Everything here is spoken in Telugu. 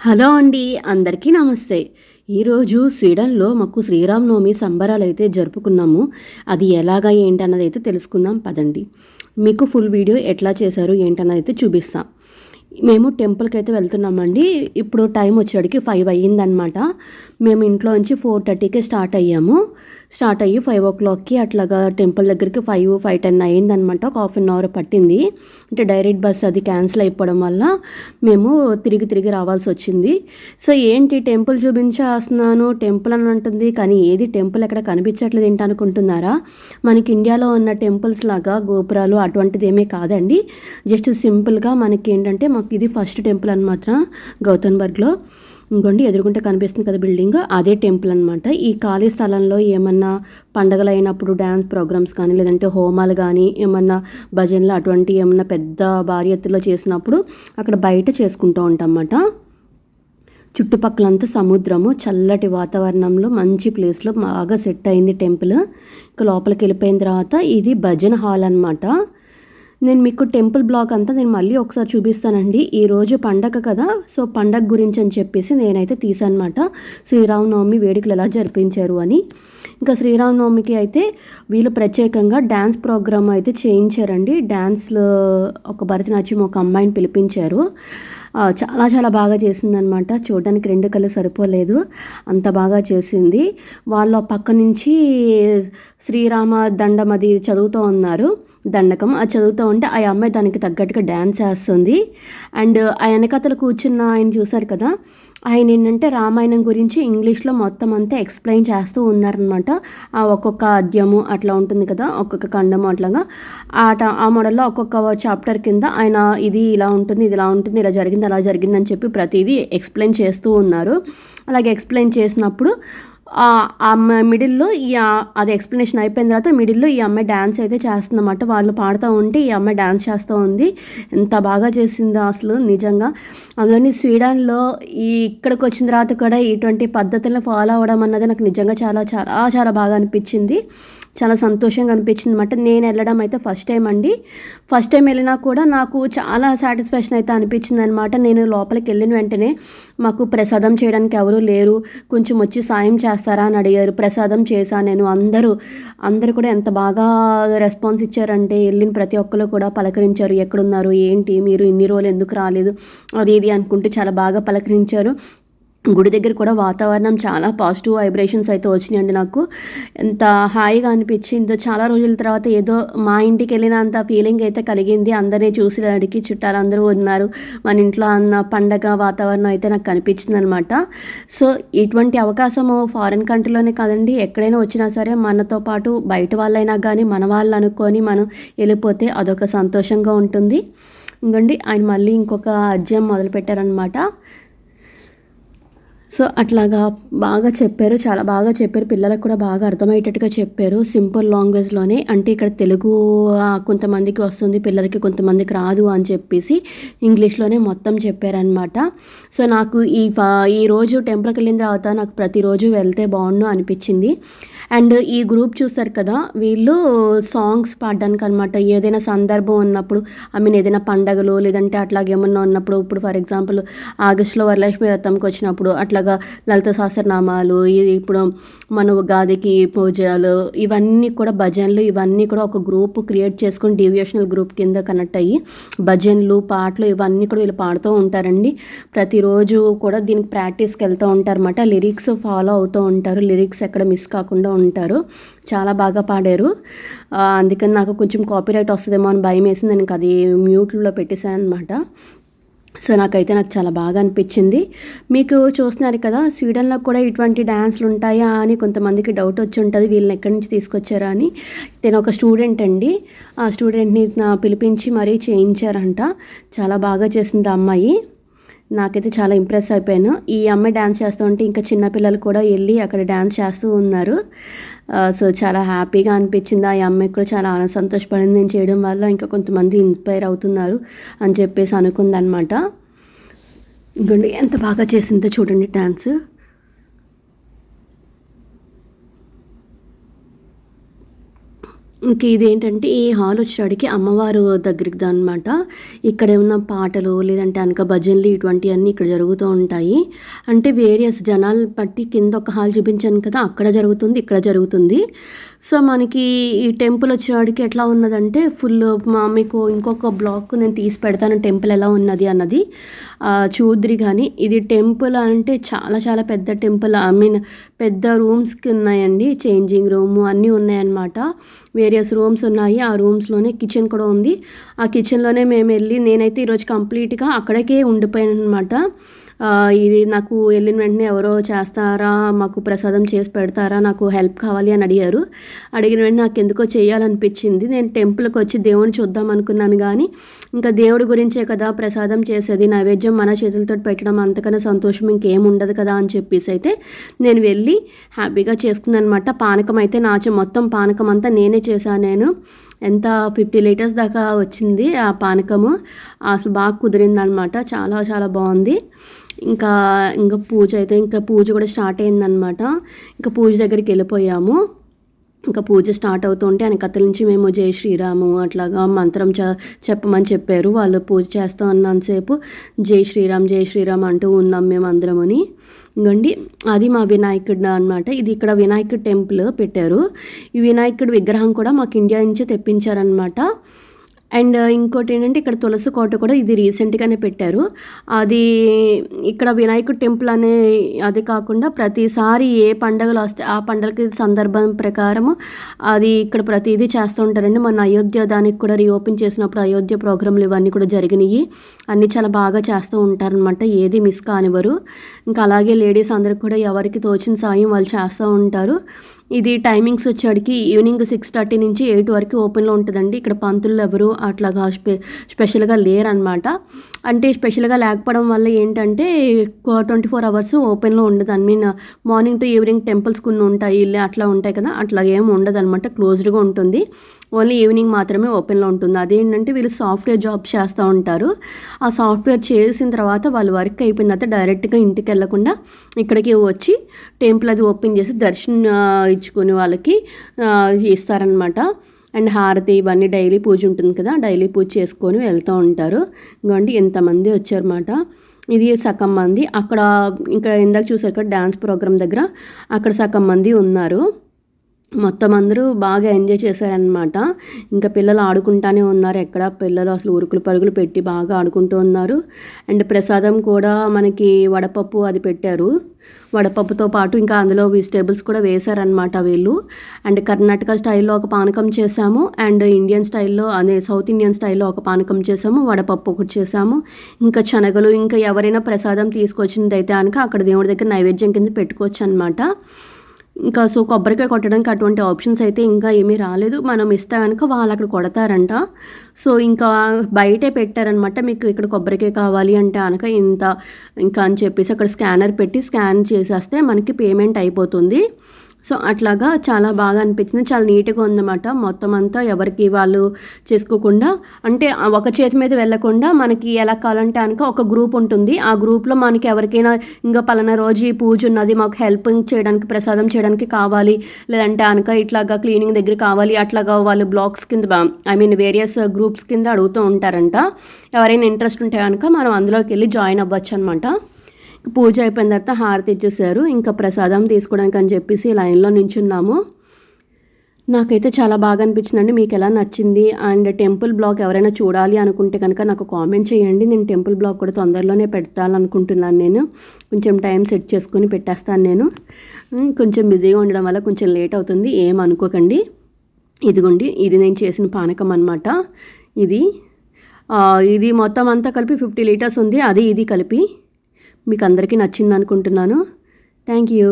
హలో అండి. అందరికీ నమస్తే. ఈరోజు స్వీడన్‌లో మాకు శ్రీరామనవమి సంబరాలైతే జరుపుకున్నాము. అది ఎలాగా ఏంటన్నదైతే తెలుసుకుందాం పదండి. మీకు ఫుల్ వీడియో ఎట్లా చేశారు ఏంటన్నదైతే చూపిస్తా. మేము టెంపుల్‌కైతే వెళ్తున్నామండి. ఇప్పుడు టైం వచ్చేటికి 5 అయ్యిందనమాట. మేము ఇంట్లో నుంచి 4:30కే స్టార్ట్ అయ్యి 5:00కి అట్లాగా టెంపుల్ దగ్గరికి 5:10 అయిందనమాట. ఒక హాఫ్ అన్ అవర్ పట్టింది. అంటే డైరెక్ట్ బస్ అది క్యాన్సిల్ అయిపోవడం వల్ల మేము తిరిగి రావాల్సి వచ్చింది. సో ఏంటి టెంపుల్ చూపించేస్తున్నాను టెంపుల్ అని అంటుంది, కానీ ఏది టెంపుల్ ఎక్కడ కనిపించట్లేదు ఏంటి అనుకుంటున్నారా? మనకి ఇండియాలో ఉన్న టెంపుల్స్ లాగా గోపురాలు అటువంటిది ఏమీ కాదండి. జస్ట్ సింపుల్గా మనకి ఏంటంటే మాకు ఇది ఫస్ట్ టెంపుల్ అనమాట గౌతన్బర్గ్లో. ఇంకోండి ఎదురుకుంటే కనిపిస్తుంది కదా బిల్డింగ్, అదే టెంపుల్ అనమాట. ఈ ఖాళీ స్థలంలో ఏమన్నా పండగలు అయినప్పుడు డ్యాన్స్ ప్రోగ్రామ్స్ కానీ లేదంటే హోమాలు కానీ ఏమన్నా భజనలు అటువంటి ఏమన్నా పెద్ద భారీ ఎత్తులో చేసినప్పుడు అక్కడ బయట చేసుకుంటూ ఉంటాం అన్నమాట. చుట్టుపక్కలంతా సముద్రము, చల్లటి వాతావరణంలో మంచి ప్లేస్లో బాగా సెట్ అయింది టెంపుల్. ఇక లోపలికి వెళ్ళిపోయిన తర్వాత ఇది భజన హాల్ అనమాట. నేను మీకు టెంపుల్ బ్లాక్ అంతా నేను మళ్ళీ ఒకసారి చూపిస్తానండి. ఈరోజు పండగ కదా, సో పండగ గురించి అని చెప్పేసి నేనైతే తీసానమాట. శ్రీరామనవమి వేడుకలు ఎలా జరిపించారు అని. ఇంకా శ్రీరామనవమికి అయితే వీళ్ళు ప్రత్యేకంగా డ్యాన్స్ ప్రోగ్రామ్ అయితే చేయించారండి. డ్యాన్స్లో ఒక భరతనాట్యం ఒక అమ్మాయిని పిలిపించారు. చాలా బాగా చేసిందనమాట. చూడడానికి 2 కళ్ళు సరిపోలేదు, అంత బాగా చేసింది. వాళ్ళ పక్క నుంచి శ్రీరామ దండం అది చదువుతూ ఉన్నారు, దండకం అది చదువుతూ ఉంటే ఆ అమ్మాయి దానికి తగ్గట్టుగా డ్యాన్స్ చేస్తుంది. అండ్ ఆ వెనకతలు కూర్చున్న ఆయన చూసారు కదా, ఆయన ఏంటంటే రామాయణం గురించి ఇంగ్లీష్లో మొత్తం అంతా ఎక్స్ప్లెయిన్ చేస్తూ ఉన్నారనమాట. ఆ ఒక్కొక్క అధ్యాయము అట్లా ఉంటుంది కదా, ఒక్కొక్క ఖండము అట్లాగా ఆ మోడల్లో ఒక్కొక్క చాప్టర్ కింద ఆయన ఇది ఇలా ఉంటుంది, ఇది ఇలా ఉంటుంది, ఇలా జరిగింది అలా జరిగింది అని చెప్పి ప్రతిదీ ఎక్స్ప్లెయిన్ చేస్తూ ఉన్నారు. అలాగే ఎక్స్ప్లెయిన్ చేసినప్పుడు మిడిల్లో అది ఎక్స్ప్లెనేషన్ అయిపోయిన తర్వాత మిడిల్లో ఈ అమ్మాయి డ్యాన్స్ అయితే చేస్తుందన్నమాట. వాళ్ళు పాడుతూ ఉంటే ఈ అమ్మాయి డ్యాన్స్ చేస్తూ ఉంది. ఎంత బాగా చేసిందో అసలు నిజంగా. అందులోని స్వీడన్లో ఇక్కడికి వచ్చిన తర్వాత కూడా ఇటువంటి పద్ధతులను ఫాలో అవ్వడం అన్నది నాకు నిజంగా చాలా బాగా అనిపించింది. చాలా సంతోషంగా అనిపించింది అనమాట. నేను వెళ్ళడం అయితే ఫస్ట్ టైం అండి. ఫస్ట్ టైం వెళ్ళినా కూడా నాకు చాలా సాటిస్ఫాక్షన్ అయితే అనిపించింది అనమాట. నేను లోపలికి వెళ్ళిన వెంటనే మాకు ప్రసాదం చేయడానికి ఎవరూ లేరు, కొంచెం వచ్చి సాయం చేస్తారా అని అడిగారు. ప్రసాదం చేశాను నేను. అందరూ కూడా ఎంత బాగా రెస్పాన్స్ ఇచ్చారంటే వెళ్ళిన ప్రతి ఒక్కరు కూడా పలకరించారు. ఎక్కడున్నారు ఏంటి మీరు ఇన్ని రోజులు ఎందుకు రాలేదు అది ఇది అనుకుంటే చాలా బాగా పలకరించారు. గుడి దగ్గర కూడా వాతావరణం చాలా పాజిటివ్ వైబ్రేషన్స్ అయితే వచ్చినాయండి. నాకు ఎంత హాయిగా అనిపించిందో, చాలా రోజుల తర్వాత ఏదో మా ఇంటికి వెళ్ళినంత ఫీలింగ్ అయితే కలిగింది. అందరినీ చూసేదానికి చుట్టాలు అందరూ ఉన్నారు, మన ఇంట్లో అన్న పండగ వాతావరణం అయితే నాకు కనిపించింది అనమాట. సో ఇటువంటి అవకాశము ఫారిన్ కంట్రీలోనే కాదండి, ఎక్కడైనా వచ్చినా సరే మనతో పాటు బయట వాళ్ళైనా కానీ మన వాళ్ళు అనుకొని మనం వెళ్ళిపోతే అదొక సంతోషంగా ఉంటుంది. ఇంకోండి ఆయన మళ్ళీ ఇంకొక అధ్యాయం మొదలుపెట్టారనమాట. సో అట్లాగా బాగా చెప్పారు, చాలా బాగా చెప్పారు. పిల్లలకు కూడా బాగా అర్థమయ్యేటట్టుగా చెప్పారు, సింపుల్ లాంగ్వేజ్లోనే. అంటే ఇక్కడ తెలుగు కొంతమందికి వస్తుంది పిల్లలకి, కొంతమందికి రాదు అని చెప్పేసి ఇంగ్లీష్లోనే మొత్తం చెప్పారనమాట. సో నాకు ఈరోజు టెంపుల్కి వెళ్ళిన తర్వాత నాకు ప్రతిరోజు వెళ్తే బాగుండు అనిపించింది. అండ్ ఈ గ్రూప్ చూస్తారు కదా, వీళ్ళు సాంగ్స్ పాడడానికి అనమాట. ఏదైనా సందర్భం ఉన్నప్పుడు, ఏదైనా పండగలు లేదంటే అట్లాగేమన్నా ఉన్నప్పుడు, ఇప్పుడు ఫర్ ఎగ్జాంపుల్ ఆగస్టులో వరలక్ష్మి వ్రతంకి వచ్చినప్పుడు అట్లాగా లలిత సహస్రనామాలు, ఇప్పుడు మన ఉగాదికి పూజలు, ఇవన్నీ కూడా భజనలు, ఇవన్నీ కూడా ఒక గ్రూప్ క్రియేట్ చేసుకొని డివియేషనల్ గ్రూప్ కింద కనెక్ట్ అయ్యి భజనలు పాటలు ఇవన్నీ కూడా వీళ్ళు పాడుతూ ఉంటారండి. ప్రతిరోజు కూడా దీనికి ప్రాక్టీస్కి వెళ్తూ ఉంటారన్నమాట. లిరిక్స్ ఫాలో అవుతూ ఉంటారు, లిరిక్స్ ఎక్కడ మిస్ కాకుండా ఉంటారు. చాలా బాగా పాడారు. అందుకని నాకు కొంచెం కాపీరైట్ వస్తుందేమో అని భయం వేసింది. నేను అది మ్యూట్లో పెట్టేశాను అనమాట. సో నాకు చాలా బాగా అనిపించింది. మీకు చూస్తున్నారు కదా, స్వీడన్లో కూడా ఇటువంటి డ్యాన్స్లు ఉంటాయా అని కొంతమందికి డౌట్ వచ్చి ఉంటుంది, వీళ్ళని ఎక్కడి నుంచి తీసుకొచ్చారా అని. నేను ఒక స్టూడెంట్ అండి, ఆ స్టూడెంట్ని పిలిపించి మరీ చేయించారంట. చాలా బాగా చేసింది ఆ అమ్మాయి. నాకైతే చాలా ఇంప్రెస్ అయిపోయాను. ఈ అమ్మాయి డ్యాన్స్ చేస్తూ ఉంటే ఇంకా చిన్నపిల్లలు కూడా వెళ్ళి అక్కడ డ్యాన్స్ చేస్తూ ఉన్నారు. సో చాలా హ్యాపీగా అనిపించింది. ఆ అమ్మాయికి కూడా చాలా సంతోషపడింది నేను చేయడం వల్ల ఇంకా కొంతమంది ఇన్స్పైర్ అవుతున్నారు అని చెప్పేసి అనుకుందనమాట. ఇంకోండి ఎంత బాగా చేసిందో చూడండి డ్యాన్స్. ఇంక ఇదేంటంటే ఈ హాల్ వచ్చేటికి అమ్మవారు దగ్గరికి అనమాట. ఇక్కడ ఏమన్నా పాటలు లేదంటే అనక భజనలు ఇటువంటివన్నీ ఇక్కడ జరుగుతూ ఉంటాయి. అంటే వేరియస్ జనాలు బట్టి కింద ఒక హాల్ చూపించాను కదా, అక్కడ జరుగుతుంది, ఇక్కడ జరుగుతుంది. సో మనకి ఈ టెంపుల్ వచ్చేవాడికి ఎట్లా ఉన్నదంటే ఫుల్ మీకు ఇంకొక బ్లాక్ నేను తీసి పెడతాను టెంపుల్ ఎలా ఉన్నది అన్నది చూద్రి. కానీ ఇది టెంపుల్ అంటే చాలా చాలా పెద్ద టెంపుల్. ఐ మీన్ పెద్ద రూమ్స్కి ఉన్నాయండి, చేంజింగ్ రూము అన్నీ ఉన్నాయన్నమాట. వేరియస్ రూమ్స్ ఉన్నాయి. ఆ రూమ్స్లోనే కిచెన్ కూడా ఉంది. ఆ కిచెన్లోనే మేము వెళ్ళి నేనైతే ఈరోజు కంప్లీట్గా అక్కడికే ఉండిపోయాను అనమాట. ఇది నాకు వెళ్ళిన వెంటనే ఎవరో చేస్తారా, మాకు ప్రసాదం చేసి పెడతారా, నాకు హెల్ప్ కావాలి అని అడిగారు. అడిగిన వెంటనే నాకు ఎందుకో చేయాలనిపించింది. నేను టెంపుల్కి వచ్చి దేవుని చూద్దాం అనుకున్నాను, కానీ ఇంకా దేవుడి గురించే కదా ప్రసాదం చేసేది, నైవేద్యం మన చేతులతో పెట్టడం అంతకన్నా సంతోషం ఇంకేం ఉండదు కదా అని చెప్పేసి అయితే నేను వెళ్ళి హ్యాపీగా చేసుకున్నాను అనమాట. పానకం అయితే మొత్తం పానకం అంతా నేనే చేశాను. నేను ఎంత 50 లీటర్స్ దాకా వచ్చింది ఆ పానకము. అసలు బాగా కుదిరిందనమాట, చాలా చాలా బాగుంది. ఇంకా పూజ కూడా స్టార్ట్ అయిందనమాట. ఇంకా పూజ దగ్గరికి వెళ్ళిపోయాము. ఇంకా పూజ స్టార్ట్ అవుతుంటే వెనకతల నుంచి మేము జై శ్రీరాము అట్లాగా మంత్రం చెప్పమని చెప్పారు. వాళ్ళు పూజ చేస్తూ ఉన్నంతసేపు జై శ్రీరామ్ అంటూ ఉన్నాం మేము అందరమని. ఇంకండి అది మా వినాయకుడు అనమాట. ఇది ఇక్కడ వినాయకుడు టెంపుల్ పెట్టారు. ఈ వినాయకుడు విగ్రహం కూడా మాకు ఇండియా నుంచి తెప్పించారనమాట. అండ్ ఇంకోటి ఏంటంటే ఇక్కడ తులసి కోట కూడా ఇది రీసెంట్గానే పెట్టారు. అది ఇక్కడ వినాయకుడు టెంపుల్ అది కాకుండా ప్రతిసారి ఏ పండుగలు వస్తే ఆ పండుగకి సందర్భం ప్రకారము అది ఇక్కడ ప్రతిదీ చేస్తూ ఉంటారండి. మన అయోధ్య దానికి కూడా రీఓపెన్ చేసినప్పుడు అయోధ్య ప్రోగ్రాంలు ఇవన్నీ కూడా జరిగినాయి. అన్నీ చాలా బాగా చేస్తూ ఉంటారనమాట, ఏది మిస్ కానివ్వరు. ఇంకా అలాగే లేడీస్ అందరికి కూడా ఎవరికి తోచిన సాయం వాళ్ళు చేస్తూ ఉంటారు. ఇది టైమింగ్స్ వచ్చేటికి ఈవినింగ్ 6:30 నుంచి 8 వరకు ఓపెన్లో ఉంటుందండి. ఇక్కడ పంతులు ఎవరు అట్లాగా స్పెషల్గా లేరనమాట. అంటే స్పెషల్గా లేకపోవడం వల్ల ఏంటంటే 24 అవర్స్ ఓపెన్లో ఉండదు. I mean morning to evening temples కొన్ని ఉంటాయి, అట్లా ఉంటాయి కదా, అట్లా ఏమి ఉండదు అనమాట. క్లోజ్డ్గా ఉంటుంది. ఓన్లీ ఈవినింగ్ మాత్రమే ఓపెన్లో ఉంటుంది. అదేంటంటే వీళ్ళు సాఫ్ట్వేర్ జాబ్ చేస్తూ ఉంటారు. ఆ సాఫ్ట్వేర్ చేసిన తర్వాత వాళ్ళు వర్క్ అయిపోయిన తర్వాత డైరెక్ట్గా ఇంటికి వెళ్ళకుండా ఇక్కడికి వచ్చి టెంపుల్ అది ఓపెన్ చేసి దర్శనం ఇచ్చుకొని వాళ్ళకి ఇస్తారనమాట. అండ్ హారతి ఇవన్నీ డైలీ పూజ ఉంటుంది కదా, డైలీ పూజ చేసుకొని వెళ్తూ ఉంటారు. ఇంకోండి ఎంతమంది వచ్చారన్నమాట. ఇది సగం మంది అక్కడ, ఇంకా ఇందాక చూసారు కదా డ్యాన్స్ ప్రోగ్రామ్ దగ్గర, అక్కడ సగం మంది ఉన్నారు. మొత్తం అందరూ బాగా ఎంజాయ్ చేశారనమాట. ఇంకా పిల్లలు ఆడుకుంటానే ఉన్నారు. ఎక్కడ పిల్లలు అసలు ఉరుకులు పరుగులు పెట్టి బాగా ఆడుకుంటూ ఉన్నారు. అండ్ ప్రసాదం కూడా మనకి వడపప్పు అది పెట్టారు. వడపప్పుతో పాటు ఇంకా అందులో వెజిటేబుల్స్ కూడా వేశారనమాట వీళ్ళు. అండ్ కర్ణాటక స్టైల్లో ఒక పానకం చేసాము, అండ్ ఇండియన్ స్టైల్లో అదే సౌత్ ఇండియన్ స్టైల్లో ఒక పానకం చేసాము, వడపప్పు ఒకటి చేసాము, ఇంకా శనగలు. ఇంకా ఎవరైనా ప్రసాదం తీసుకొచ్చిందైతే కనుక అక్కడ దేవుడి దగ్గర నైవేద్యం కింద పెట్టుకోవచ్చు అనమాట. ఇంకా సో కొబ్బరికాయ కొట్టడానికి అటువంటి ఆప్షన్స్ అయితే ఇంకా ఏమీ రాలేదు. మనం ఇస్తే కనుక వాళ్ళు అక్కడ కొడతారంట. సో ఇంకా బయటే పెట్టారనమాట, మీకు ఇక్కడ కొబ్బరికాయ కావాలి అంటే కనుక ఇంకా అని చెప్పేసి అక్కడ స్కానర్ పెట్టి స్కాన్ చేసేస్తే మనకి పేమెంట్ అయిపోతుంది. సో అట్లాగా చాలా బాగా అనిపించింది. చాలా నీట్గా ఉందన్నమాట. మొత్తం అంతా ఎవరికి వాళ్ళు చేసుకోకుండా, అంటే ఒక చేతి మీద వెళ్ళకుండా మనకి ఎలా కావాలంటే కనుక ఒక గ్రూప్ ఉంటుంది. ఆ గ్రూప్లో మనకి ఎవరికైనా ఇంకా పలానా రోజు ఈ పూజ ఉన్నది, మాకు హెల్పింగ్ చేయడానికి ప్రసాదం చేయడానికి కావాలి, లేదంటే కనుక ఇట్లాగా క్లీనింగ్ దగ్గర కావాలి, అట్లాగా వాళ్ళు బ్లాగ్స్ కింద ఐ మీన్ వేరియస్ గ్రూప్స్ కింద అడుగుతూ ఉంటారంట. ఎవరైనా ఇంట్రెస్ట్ ఉంటే కనుక మనం అందులోకి వెళ్ళి జాయిన్ అవ్వచ్చు అనమాట. పూజ అయిపోయిన తర్వాత హారతి ఇచ్చేసారు. ఇంకా ప్రసాదం తీసుకోవడానికి అని చెప్పేసి లైన్లో నించున్నాము. నాకైతే చాలా బాగా అనిపించిందండి. మీకు ఎలా నచ్చింది? అండ్ టెంపుల్ బ్లాగ్ ఎవరైనా చూడాలి అనుకుంటే కనుక నాకు కామెంట్ చేయండి. నేను టెంపుల్ బ్లాగ్ కూడా తొందరలోనే పెట్టాలనుకుంటున్నాను. నేను కొంచెం టైం సెట్ చేసుకుని పెట్టేస్తాను. నేను కొంచెం బిజీగా ఉండడం వల్ల కొంచెం లేట్ అవుతుంది, ఏమనుకోకండి. ఇదిగోండి, ఇది నేను చేసిన పానకం అనమాట. ఇది మొత్తం అంతా కలిపి 50 లీటర్స్ ఉంది, అది ఇది కలిపి. మీకు అందరికీ నచ్చింది అనుకుంటున్నాను. Thank you.